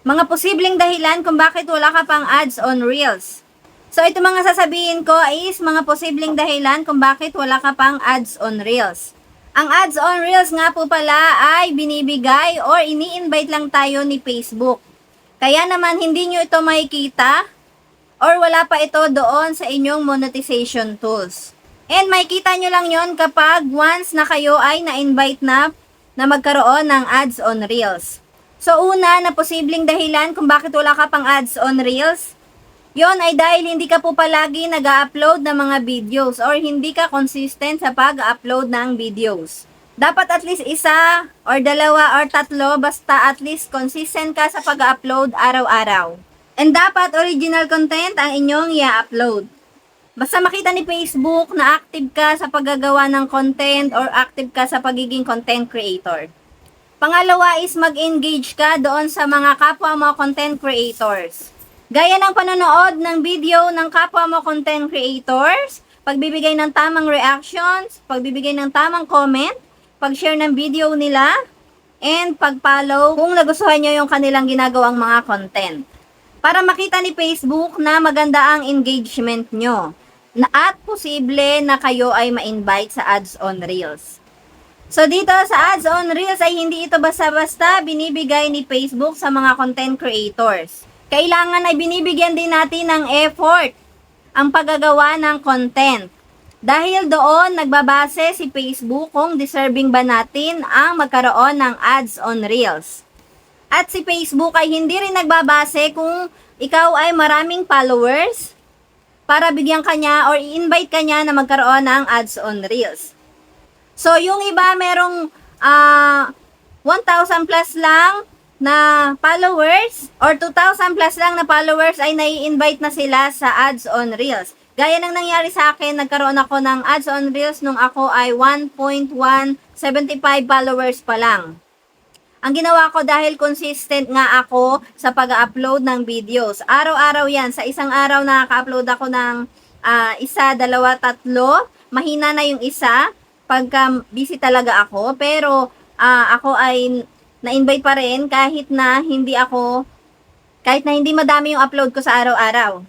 Mga posibleng dahilan kung bakit wala ka pang ads on Reels. So, ito mga sasabihin ko is mga posibleng dahilan kung bakit wala ka pang ads on Reels. Ang ads on Reels nga po pala ay binibigay or ini-invite lang tayo ni Facebook. Kaya naman hindi nyo ito makikita or wala pa ito doon sa inyong monetization tools. And makikita nyo lang yon kapag once na kayo ay na-invite na magkaroon ng ads on Reels. So una na posibleng dahilan kung bakit wala ka pang ads on Reels, yon ay dahil hindi ka po palagi nag-upload ng mga videos or hindi ka consistent sa pag-upload ng videos. Dapat at least isa or dalawa or tatlo, basta at least consistent ka sa pag-upload araw-araw. And dapat original content ang inyong i-upload. Basta makita ni Facebook na active ka sa paggagawa ng content or active ka sa pagiging content creator. Pangalawa is mag-engage ka doon sa mga kapwa mo content creators. Gaya ng panonood ng video ng kapwa mo content creators, pagbibigay ng tamang reactions, pagbibigay ng tamang comment, pag-share ng video nila, and pag-follow kung nagustuhan nyo yung kanilang ginagawang mga content. Para makita ni Facebook na maganda ang engagement nyo at posible na kayo ay ma-invite sa ads on Reels. So dito sa ads on Reels ay hindi ito basta-basta binibigay ni Facebook sa mga content creators. Kailangan ay binibigyan din natin ng effort ang paggagawa ng content. Dahil doon nagbabase si Facebook kung deserving ba natin ang magkaroon ng ads on Reels. At si Facebook ay hindi rin nagbabase kung ikaw ay maraming followers para bigyan kanya or i-invite kanya na magkaroon ng ads on Reels. So yung iba merong 1,000 plus lang na followers or 2,000 plus lang na followers ay nai-invite na sila sa ads on Reels. Gaya ng nangyari sa akin, nagkaroon ako ng ads on Reels nung ako ay 1.175 followers pa lang. Ang ginawa ko dahil consistent nga ako sa pag-upload ng videos. Araw-araw yan. Sa isang araw nakaka-upload ako ng isa, dalawa, tatlo. Mahina na yung isa pagka busy talaga ako. Pero ako ay na-invite pa rin kahit na hindi madami yung upload ko sa araw-araw.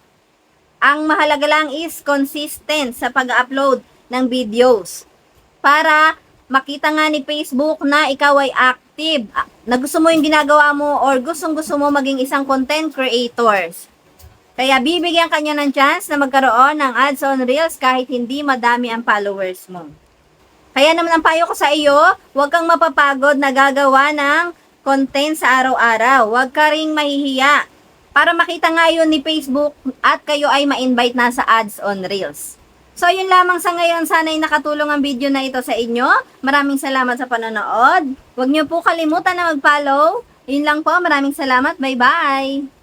Ang mahalaga lang is consistent sa pag-upload ng videos para makita nga ni Facebook na ikaw ay active, na gusto mo yung ginagawa mo or gustong-gusto mo maging isang content creators. Kaya bibigyan kanya ng chance na magkaroon ng ads on Reels kahit hindi madami ang followers mo. Kaya naman ang payo ko sa iyo, huwag kang mapapagod na gagawa ng content sa araw-araw. Huwag ka ring mahihiya para makita nga yun ni Facebook at kayo ay ma-invite na sa ads on Reels. So yun lamang sa ngayon, sana'y nakatulong ang video na ito sa inyo. Maraming salamat sa panonood. Huwag niyo po kalimutan na mag-follow. Yun lang po, maraming salamat. Bye-bye!